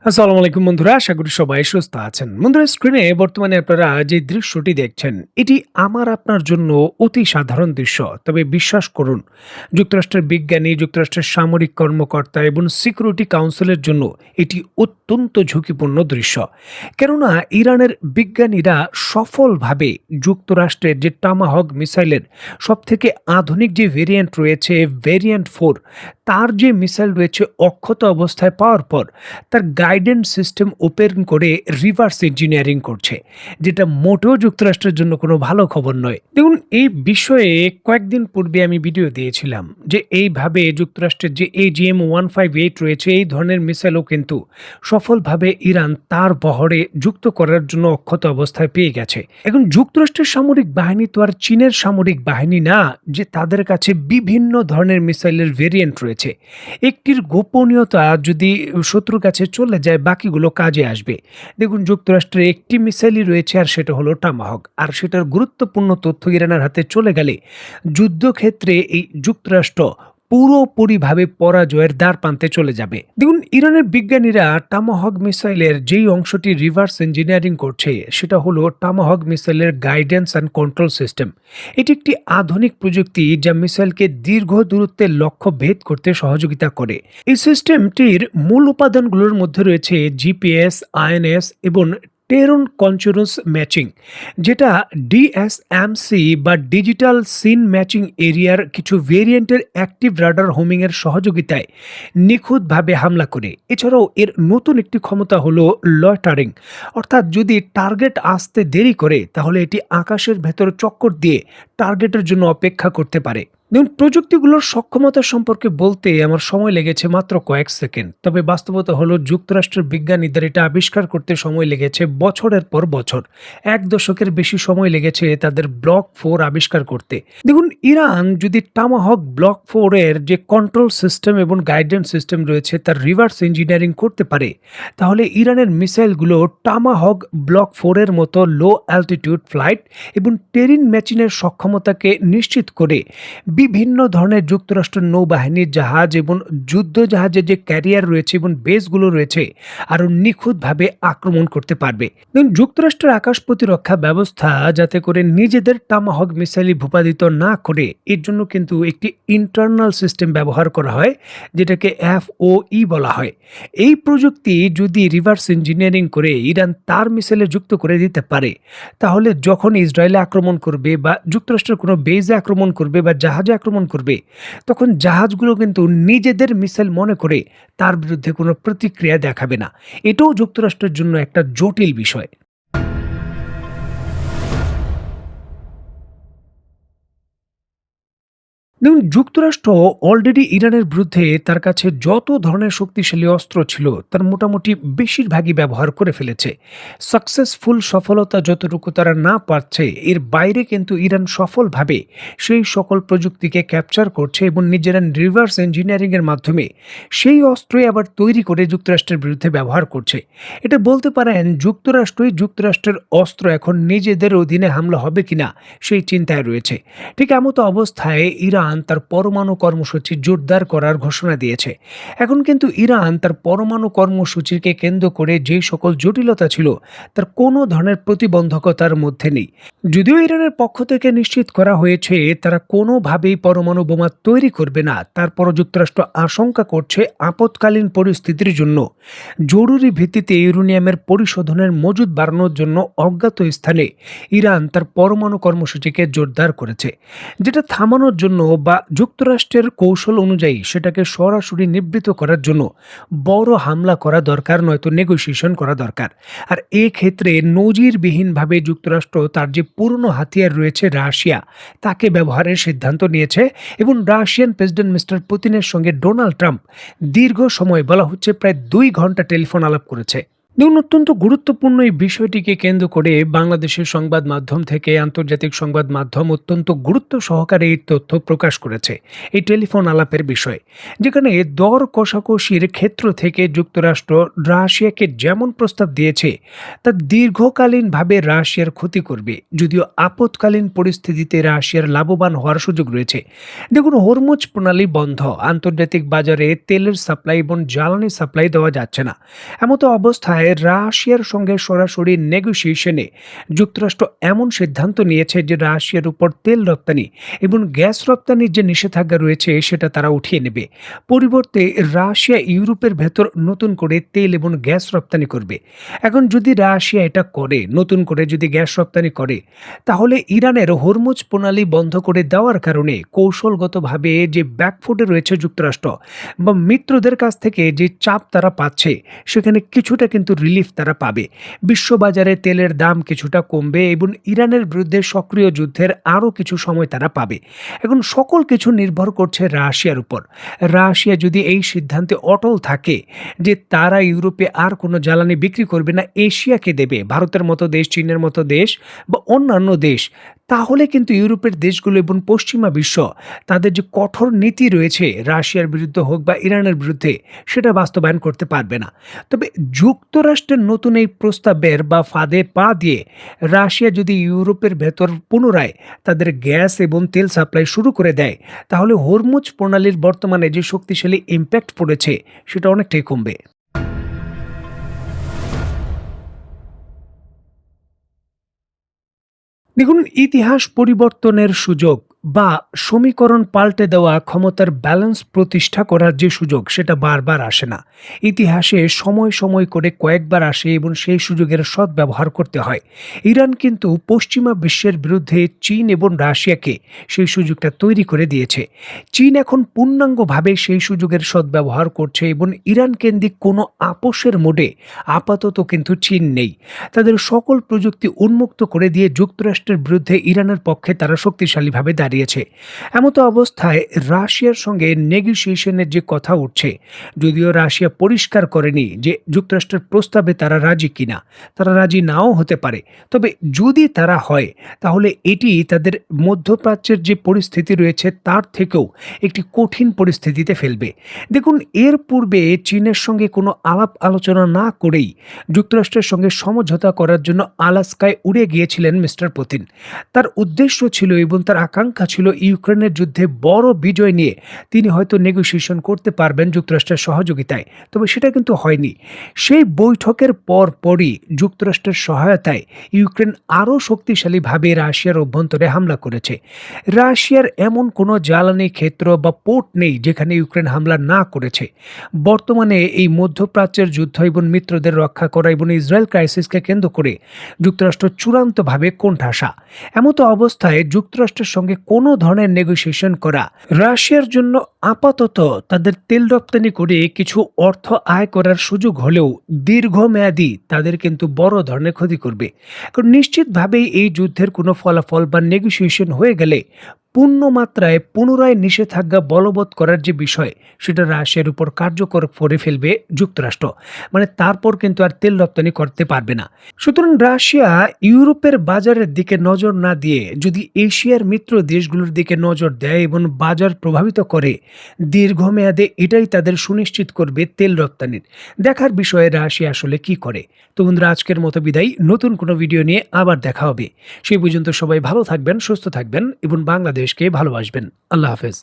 আসসালামু আলাইকুম বন্ধুরা, আশা করি সবাই সুস্থ আছেন। বন্ধুরা, স্ক্রিনে বর্তমানে আপনারা যে দৃশ্যটি দেখছেন, এটি আমার আপনার জন্য অতি সাধারণ দৃশ্য। তবে বিশ্বাস করুন, যুক্তরাষ্ট্রের বিজ্ঞানী, যুক্তরাষ্ট্রের সামরিক কর্মকর্তা এবং সিকিউরিটি কাউন্সিলের জন্য এটি অত্যন্ত ঝুঁকিপূর্ণ দৃশ্য। কেননা ইরানের বিজ্ঞানীরা সফলভাবে যুক্তরাষ্ট্রের যে টামাহক মিসাইলের সবথেকে আধুনিক যে ভেরিয়েন্ট রয়েছে, ভেরিয়েন্ট 4, তার যে মিসাইল রয়েছে অক্ষত অবস্থায় পাওয়ার পর তার গাইডেন্স সিস্টেম ওপেন করে রিভার্স ইঞ্জিনিয়ারিং করছে, যেটা মোটেও যুক্তরাষ্ট্রের জন্য কোনো ভালো খবর নয়। দেখুন, এই বিষয়ে কয়েকদিন পূর্বে আমি ভিডিও দিয়েছিলাম যে এইভাবে যুক্তরাষ্ট্রের যে AGM-158 রয়েছে, এই ধরনের মিসাইলও কিন্তু সফলভাবে ইরান তার বহরে যুক্ত করার জন্য অক্ষত অবস্থায় পেয়ে গেছে। এখন যুক্তরাষ্ট্রের সামরিক বাহিনী তো আর চীনের সামরিক বাহিনী না যে তাদের কাছে বিভিন্ন ধরনের মিসাইলের ভেরিয়েন্ট রয়েছে। একটির গোপনীয়তা যদি শত্রুর কাছে চলে যায়, বাকিগুলো কাজে আসবে। দেখুন, যুক্তরাষ্ট্রের একটি মিসাইলই রয়েছে, আর সেটা হলো টামাহক। আর সেটার গুরুত্বপূর্ণ তথ্য ইরানের হাতে চলে গেলে যুদ্ধক্ষেত্রে এই যুক্তরাষ্ট্র পুরোপুরিভাবে পরাজয়ের দ্বারপ্রান্তে চলে যাবে। দেখুন, ইরানের বিজ্ঞানীরা টামাহক মিসাইলের যেই অংশটি রিভার্স ইঞ্জিনিয়ারিং করছে, সেটা হলো টামাহক মিসাইলের গাইডেন্স অ্যান্ড কন্ট্রোল সিস্টেম। এটি একটি আধুনিক প্রযুক্তি যা মিসাইলকে দীর্ঘ দূরত্বের লক্ষ্য ভেদ করতে সহযোগিতা করে। এই সিস্টেমটির মূল উপাদানগুলোর মধ্যে রয়েছে জিপিএস, আইএনএস এবং টেরন কন্ট্রোলস ম্যাচিং, যেটা ডিএসএমসি বা ডিজিটাল সিন ম্যাচিং এরিয়ার কিছু ভেরিয়েন্টের অ্যাক্টিভ রাডার হোমিংয়ের সহযোগিতায় নিখুঁতভাবে হামলা করে। এছাড়াও এর নতুন একটি ক্ষমতা হলো লয়টারিং, অর্থাৎ যদি টার্গেট আসতে দেরি করে তাহলে এটি আকাশের ভেতর চক্কর দিয়ে টার্গেটের জন্য অপেক্ষা করতে পারে। দেখুন, প্রযুক্তিগুলোর সক্ষমতা সম্পর্কে বলতে আমার সময় লেগেছে মাত্র কয়েক সেকেন্ড। তবে বাস্তবতা হলো যুক্তরাষ্ট্রের বিজ্ঞানীদের এটা আবিষ্কার করতে সময় লেগেছে বছরের পর বছর। 1 দশকের বেশি সময় লেগেছে তাদের ব্লক 4 আবিষ্কার করতে। দেখুন, ইরান যদি টামাহক ব্লক 4 এর যে কন্ট্রোল সিস্টেম এবং গাইডেন্স সিস্টেম রয়েছে তার রিভার্স ইঞ্জিনিয়ারিং করতে পারে, তাহলে ইরানের মিসাইলগুলো টামাহক ব্লক 4 এর মতো লো অ্যালটিটিউড ফ্লাইট এবং টেরিন ম্যাচিনের সক্ষমতাকে নিশ্চিত করে বিভিন্ন ধরনের যুক্তরাষ্ট্রের নৌবাহিনীর জাহাজ এবং যুদ্ধ জাহাজের যে ক্যারিয়ার রয়েছে এবং বেসগুলো রয়েছে আরও নিখুঁতভাবে আক্রমণ করতে পারবে। দেখুন, যুক্তরাষ্ট্রের আকাশ প্রতিরক্ষা ব্যবস্থা যাতে করে নিজেদের টামাহক মিসাইল ভূপাতিত না করে, এর জন্য কিন্তু একটি ইন্টারনাল সিস্টেম ব্যবহার করা হয়, যেটাকে FOE বলা হয়। এই প্রযুক্তি যদি রিভার্স ইঞ্জিনিয়ারিং করে ইরান তার মিসাইলে যুক্ত করে দিতে পারে, তাহলে যখন ইসরায়েলে আক্রমণ করবে বা যুক্তরাষ্ট্রের কোনো বেজে আক্রমণ করবে বা জাহাজে আক্রমণ করবে, তখন জাহাজগুলো কিন্তু নিজেদের মিসাইল মনে করে তার বিরুদ্ধে কোনো প্রতিক্রিয়া দেখাবে না। এটাও যুক্তরাষ্ট্রের জন্য একটা জটিল বিষয়। দেখুন, যুক্তরাষ্ট্র অলরেডি ইরানের বিরুদ্ধে তার কাছে যত ধরনের শক্তিশালী অস্ত্র ছিল তার মোটামুটি বেশিরভাগই ব্যবহার করে ফেলেছে। সফলতা যতটুকু তারা না পাচ্ছে, এর বাইরে কিন্তু ইরান সফলভাবে সেই সকল প্রযুক্তিকে ক্যাপচার করছে এবং নিজেরা রিভার্স ইঞ্জিনিয়ারিং এর মাধ্যমে সেই অস্ত্রই আবার তৈরি করে যুক্তরাষ্ট্রের বিরুদ্ধে ব্যবহার করছে। এটা বলতে পারেন যুক্তরাষ্ট্রের অস্ত্র এখন নিজেদের অধীনে হামলা হবে কিনা সেই চিন্তায় রয়েছে। ঠিক এমতো অবস্থায় ইরান তার পরমাণু কর্মসূচি জোরদার করার ঘোষণা দিয়েছে। এখন কিন্তু ইরান তার পরমাণু কর্মসূচিকে কেন্দ্র করে যে সকল জটিলতা ছিল তার কোনো ধরনের প্রতিবন্ধকতার মধ্যে নেই। যদিও ইরানের পক্ষ থেকে নিশ্চিত করা হয়েছে তারা কোনোভাবেই পরমাণু বোমা তৈরি করবে না, তারপরও যুক্তরাষ্ট্র আশঙ্কা করছে আপৎকালীন পরিস্থিতির জন্য জরুরি ভিত্তিতে ইউরেনিয়ামের পরিশোধনের মজুদ বাড়ানোর জন্য অজ্ঞাত স্থানে ইরান তার পরমাণু কর্মসূচিকে জোরদার করেছে, যেটা থামানোর জন্য বা যুক্তরাষ্ট্রের কৌশল অনুযায়ী সেটাকে সরাসরি নিবৃত করার জন্য বড় হামলা করা দরকার, নয়তো নেগোসিয়েশন করা দরকার। আর এক্ষেত্রে নজিরবিহীনভাবে যুক্তরাষ্ট্র তার যে পুরনো হাতিয়ার রয়েছে রাশিয়া, তাকে ব্যবহারের সিদ্ধান্ত নিয়েছে এবং রাশিয়ান প্রেসিডেন্ট মিস্টার পুতিনের সঙ্গে ডোনাল্ড ট্রাম্প দীর্ঘ সময়, বলা হচ্ছে প্রায় 2 ঘন্টা টেলিফোন আলাপ করেছে। দেখুন, অত্যন্ত গুরুত্বপূর্ণ এই বিষয়টিকে কেন্দ্র করে বাংলাদেশের সংবাদ মাধ্যম থেকে আন্তর্জাতিক সংবাদ মাধ্যম অত্যন্ত গুরুত্ব সহকারে এই তথ্য প্রকাশ করেছে এই টেলিফোন আলাপের বিষয়ে, যেখানে দর কষাকষির ক্ষেত্র থেকে যুক্তরাষ্ট্র রাশিয়াকে যেমন প্রস্তাব দিয়েছে তা দীর্ঘকালীনভাবে রাশিয়ার ক্ষতি করবে, যদিও আপৎকালীন পরিস্থিতিতে রাশিয়ার লাভবান হওয়ার সুযোগ রয়েছে। দেখুন, হরমুজ প্রণালী বন্ধ, আন্তর্জাতিক বাজারে তেলের সাপ্লাই এবং জ্বালানি সাপ্লাই দেওয়া যাচ্ছে না। এমতো অবস্থায় রাশিয়ার সঙ্গে সরাসরি নেগোসিয়েশনে যুক্তরাষ্ট্র এমন সিদ্ধান্ত নিয়েছে যে রাশিয়ার উপর তেল রপ্তানি এবং গ্যাস রপ্তানির যে নিষেধাজ্ঞা রয়েছে সেটা তারা উঠিয়ে নেবে। পরিবর্তে রাশিয়া ইউরোপের ভেতর নতুন করে তেল এবং গ্যাস রপ্তানি করবে। এখন যদি রাশিয়া এটা করে, নতুন করে যদি গ্যাস রপ্তানি করে, তাহলে ইরানের হরমুজ প্রণালী বন্ধ করে দেওয়ার কারণে কৌশলগতভাবে যে ব্যাকফুটে রয়েছে যুক্তরাষ্ট্র বা মিত্রদের কাছ থেকে যে চাপ তারা পাচ্ছে, সেখানে কিছুটা কিন্তু রিলিফ তারা পাবে। বিশ্ববাজারে তেলের দাম কিছুটা কমবে এবং ইরানের বিরুদ্ধে সক্রিয় যুদ্ধের আরও কিছু সময় তারা পাবে। এখন সকল কিছু নির্ভর করছে রাশিয়ার উপর। রাশিয়া যদি এই সিদ্ধান্তে অটল থাকে যে তারা ইউরোপে আর কোনো জ্বালানি বিক্রি করবে না, এশিয়াকে দেবে, ভারতের মতো দেশ, চীনের মতো দেশ বা অন্যান্য দেশ, তাহলে কিন্তু ইউরোপের দেশগুলো এবং পশ্চিমা বিশ্ব তাদের যে কঠোর নীতি রয়েছে রাশিয়ার বিরুদ্ধে হোক বা ইরানের বিরুদ্ধে, সেটা বাস্তবায়ন করতে পারবে না। তবে যুক্তরাষ্ট্রের নতুন এই প্রস্তাবের বা ফাঁদে পা দিয়ে রাশিয়া যদি ইউরোপের ভেতর পুনরায় তাদের গ্যাস এবং তেল সাপ্লাই শুরু করে দেয়, তাহলে হরমুজ প্রণালীর বর্তমানে যে শক্তিশালী ইম্প্যাক্ট পড়েছে সেটা অনেকটাই কমবে। দেখুন, ইতিহাস পরিবর্তনের সুযোগ বা সমীকরণ পাল্টে দেওয়া ক্ষমতার ব্যালেন্স প্রতিষ্ঠা করার যে সুযোগ, সেটা বারবার আসে না। ইতিহাসে সময় সময় করে কয়েকবার আসে এবং সেই সুযোগের সদ্ব্যবহার করতে হয়। ইরান কিন্তু পশ্চিমা বিশ্বের বিরুদ্ধে চীন এবং রাশিয়াকে সেই সুযোগটা তৈরি করে দিয়েছে। চীন এখন পূর্ণাঙ্গভাবে সেই সুযোগের সদ্ব্যবহার করছে এবং ইরান কেন্দ্রিক কোনো আপোষের মোডে আপাতত কিন্তু চীন নেই। তাদের সকল প্রযুক্তি উন্মুক্ত করে দিয়ে যুক্তরাষ্ট্রের বিরুদ্ধে ইরানের পক্ষে তারা শক্তিশালীভাবে দাঁড়িয়েছে। এমতো অবস্থায় রাশিয়ার সঙ্গে নেগোসিয়েশনের যে কথা উঠছে, যদিও রাশিয়া পরিষ্কার করেনি যে যুক্তরাষ্ট্রের প্রস্তাবে তারা রাজি কিনা, তারা রাজি নাও হতে পারে। তবে যদি তারা হয়, তাহলে এটি তাদের মধ্যপ্রাচ্যের যে পরিস্থিতি রয়েছে তার থেকেও একটি কঠিন পরিস্থিতিতে ফেলবে। দেখুন, এর পূর্বে চীনের সঙ্গে কোনো আলাপ আলোচনা না করেই যুক্তরাষ্ট্রের সঙ্গে সমঝোতা করার জন্য আলাস্কায় উড়ে গিয়েছিলেন মিস্টার পুতিন। তার উদ্দেশ্য ছিল এবং তার আকাঙ্ক্ষা ছিল ইউক্রেনের যুদ্ধে বড় বিজয় নিয়ে তিনি হয়তো নেগোসিয়েশন করতে পারবেন যুক্তরাষ্ট্রের সহযোগিতায়। তবে সেটা কিন্তু হয়নি। সেই বৈঠকের পরই যুক্তরাষ্ট্রের সহায়তায় ইউক্রেন আরও শক্তিশালীভাবে রাশিয়ার অভ্যন্তরে হামলা করেছে। রাশিয়ার এমন কোনো জ্বালানি ক্ষেত্র বা পোর্ট নেই যেখানে ইউক্রেন হামলা না করেছে। বর্তমানে এই মধ্যপ্রাচ্যের যুদ্ধ এবং মিত্রদের রক্ষা করা এবং ইসরায়েল ক্রাইসিসকে কেন্দ্র করে যুক্তরাষ্ট্র চূড়ান্তভাবে কোণঠাসা। এমতো অবস্থায় যুক্তরাষ্ট্রের সঙ্গে কোনো ধরনের নেগোসিয়েশন করা রাশিয়ার জন্য আপাতত তাদের তেল রপ্তানি করে কিছু অর্থ আয় করার সুযোগ হলেও দীর্ঘমেয়াদী তাদের কিন্তু বড় ধরনের ক্ষতি করবে। কারণ নিশ্চিতভাবেই এই যুদ্ধের কোনো ফলাফল বা নেগোসিয়েশন হয়ে গেলে পূর্ণ মাত্রায় পুনরায় নিষেধাজ্ঞা বলবৎ করার যে বিষয়, সেটা রাশিয়ার উপর কার্যকর করে ফেলবে যুক্তরাষ্ট্র। মানে তারপর কিন্তু আর তেল রপ্তানি করতে পারবে না। সুতরাং রাশিয়া ইউরোপের বাজারের দিকে নজর না দিয়ে যদি এশিয়ার মিত্র দেশগুলোর দিকে নজর দেয় এবং বাজার প্রভাবিত করে, দীর্ঘমেয়াদে এটাই তাদের সুনিশ্চিত করবে তেল রপ্তানির। দেখার বিষয়ে রাশিয়া আসলে কি করে। তো বন্ধুরা, আজকের মতো বিদায়। নতুন কোনো ভিডিও নিয়ে আবার দেখা হবে। সেই পর্যন্ত সবাই ভালো থাকবেন, সুস্থ থাকবেন এবং বাংলাদেশকে ভালোবাসবেন। আল্লাহ হাফেজ।